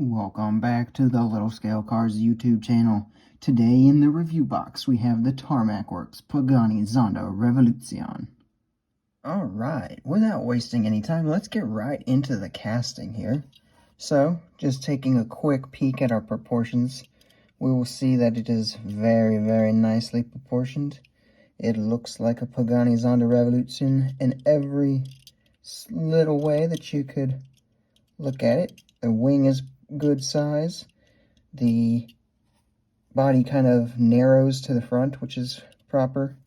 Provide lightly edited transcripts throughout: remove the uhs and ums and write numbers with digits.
Welcome back to the Little Scale Cars YouTube channel. Today in the review box we have the Tarmac Works Pagani Zonda Revolucion. Alright, without wasting any time, let's get right into the casting here. So, just taking a quick peek at our proportions, we will see that it is very nicely proportioned. It looks like a Pagani Zonda Revolucion in every little way that you could look at it. The wing is good size. The body kind of narrows to the front, which is proper.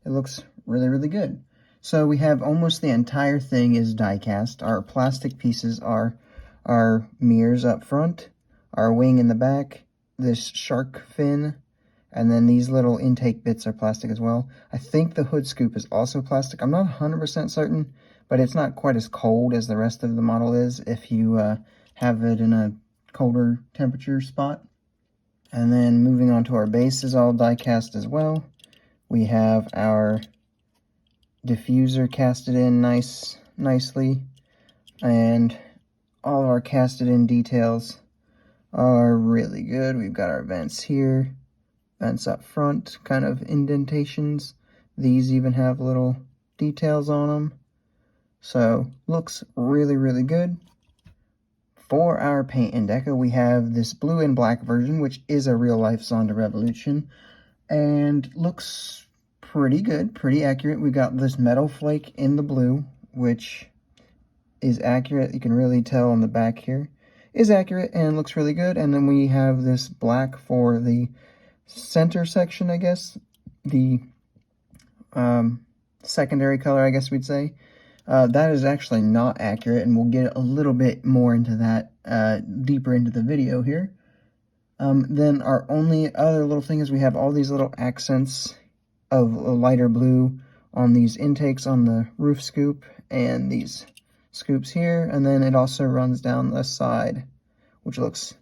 It looks really good. So we have almost the entire thing is die-cast. Our plastic pieces are our mirrors up front, our wing in the back, this shark fin, and then these little intake bits are plastic as well. I think the hood scoop is also plastic. I'm not 100% certain, but it's not quite as cold as the rest of the model is if you have it in a colder temperature spot. And then moving on to our base is all die cast as well. We have our diffuser casted in nicely, and all of our casted in details are really good. We've got our vents here, vents up front, kind of indentations. These even have little details on them. So looks really good. For our paint and deco, we have this blue and black version, which is a real-life Zonda Revolution, and looks pretty good, pretty accurate. We got this metal flake in the blue, which is accurate. You can really tell on the back here. Is accurate and looks really good. And then we have this black for the center section, I guess. The secondary color, I guess we'd say. That is actually not accurate, and we'll get a little bit more into that deeper into the video here. Then our only other little thing is we have all these little accents of a lighter blue on these intakes on the roof scoop and these scoops here, and then it also runs down the side, which looks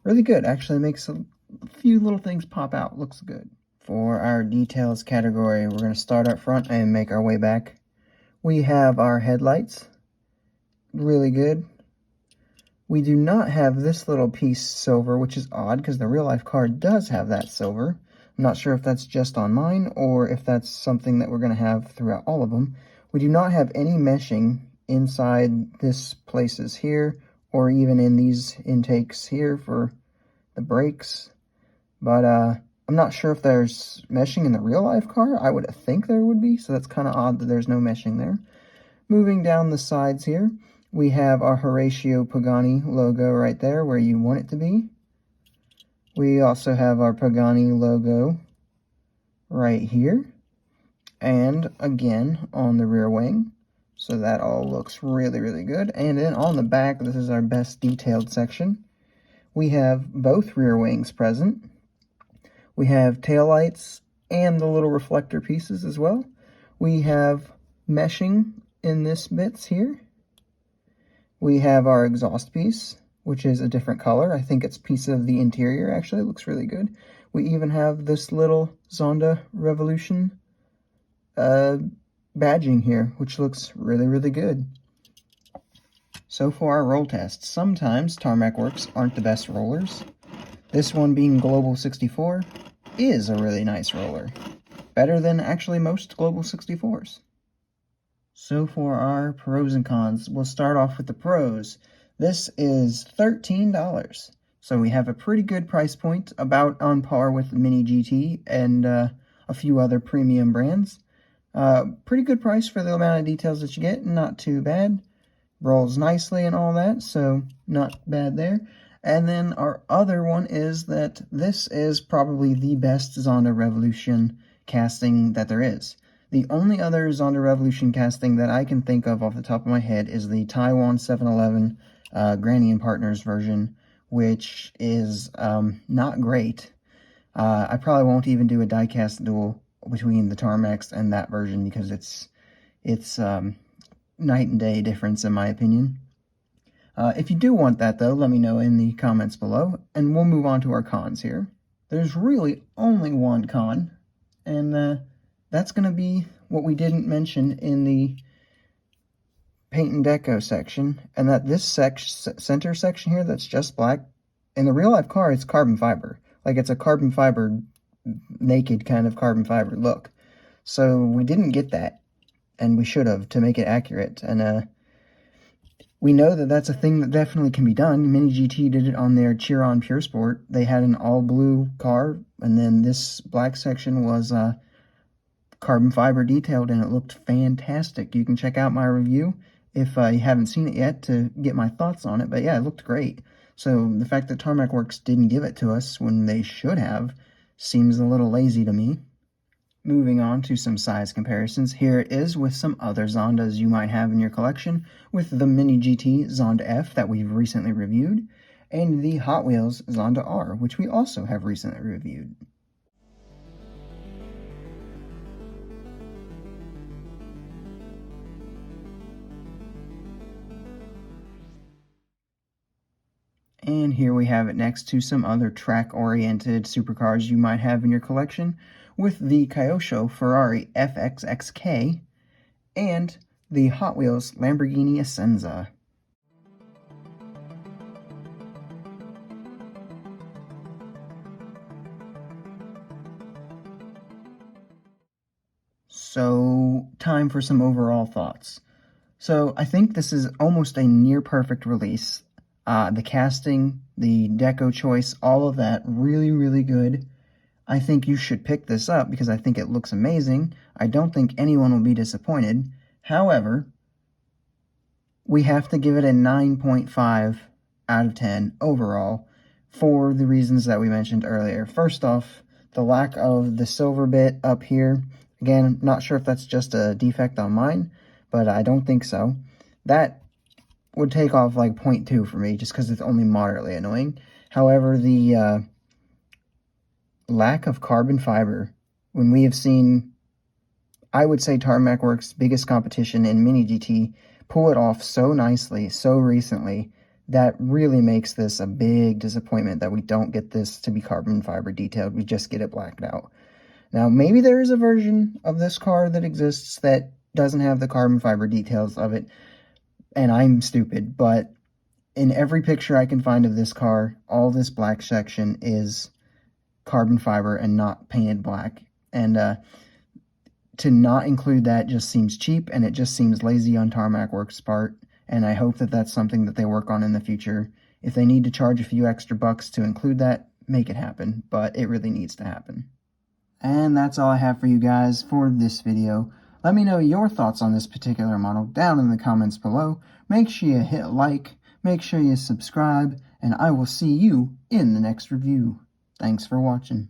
really good. Actually makes a few little things pop out. Looks good. For our details category, we're going to start up front and make our way back. We have our headlights, really good. We do not have this little piece silver, which is odd because the real life car does have that silver. I'm not sure if that's just on mine or if that's something that we're going to have throughout all of them. We do not have any meshing inside this places here or even in these intakes here for the brakes. But I'm not sure if there's meshing in the real life car. I would think there would be, so that's kind of odd that there's no meshing there. Moving down the sides here, we have our Horatio Pagani logo right there where you want it to be. We also have our Pagani logo right here, and again on the rear wing. So that all looks really good. And then on the back, this is our best detailed section. We have both rear wings present. We have taillights and the little reflector pieces as well. We have meshing in this bits here. We have our exhaust piece, which is a different color. I think it's a piece of the interior, actually. It looks really good. We even have this little Zonda Revolution badging here, which looks really good. So for our roll test, sometimes Tarmac Works aren't the best rollers. This one being Global 64 is a really nice roller. Better than actually most Global 64s. So for our pros and cons, we'll start off with the pros. This is $13. So we have a pretty good price point, about on par with the Mini GT and a few other premium brands. Pretty good price for the amount of details that you get, not too bad. Rolls nicely and all that, so not bad there. And then our other one is that this is probably the best Zonda Revolution casting that there is. The only other Zonda Revolution casting that I can think of off the top of my head is the Taiwan 711 Granny and Partners version, which is not great. I probably won't even do a diecast duel between the Tarmacs and that version because it's night and day difference in my opinion. If you do want that, though, let me know in the comments below, and we'll move on to our cons here. There's really only one con, and that's going to be what we didn't mention in the paint and deco section, and that this center section here that's just black, in the real life car, it's carbon fiber. Like, it's a carbon fiber, naked kind of carbon fiber look. So we didn't get that, and we should have, to make it accurate. And we know that that's a thing that definitely can be done. Mini GT did it on their Chiron Pure Sport. They had an all blue car, and then this black section was carbon fiber detailed, and it looked fantastic. You can check out my review if you haven't seen it yet to get my thoughts on it. But yeah, it looked great. So the fact that Tarmac Works didn't give it to us when they should have seems a little lazy to me. Moving on to some size comparisons, here it is with some other Zondas you might have in your collection, with the Mini GT Zonda F that we've recently reviewed, and the Hot Wheels Zonda R, which we also have recently reviewed. And here we have it next to some other track-oriented supercars you might have in your collection, with the Kyosho Ferrari FXXK and the Hot Wheels Lamborghini Essenza. So, time for some overall thoughts. So, I think this is almost a near-perfect release. The casting, the deco choice, all of that, really, really good. I think you should pick this up because I think it looks amazing. I don't think anyone will be disappointed. However, we have to give it a 9.5 out of 10 overall for the reasons that we mentioned earlier. First off, the lack of the silver bit up here. Again, not sure if that's just a defect on mine, but I don't think so. That would take off like 0.2 for me just because it's only moderately annoying. However, the lack of carbon fiber, when we have seen, I would say, Tarmac Works' biggest competition in Mini GT pull it off so nicely, so recently, that really makes this a big disappointment that we don't get this to be carbon fiber detailed. We just get it blacked out. Now, maybe there is a version of this car that exists that doesn't have the carbon fiber details of it, and I'm stupid, but in every picture I can find of this car, all this black section is carbon fiber and not painted black. And to not include that just seems cheap, and it just seems lazy on Tarmac Works' part, and I hope that that's something that they work on in the future. If they need to charge a few extra bucks to include that, make it happen, but it really needs to happen. And that's all I have for you guys for this video. Let me know your thoughts on this particular model down in the comments below. Make sure you hit like, make sure you subscribe, and I will see you in the next review. Thanks for watching.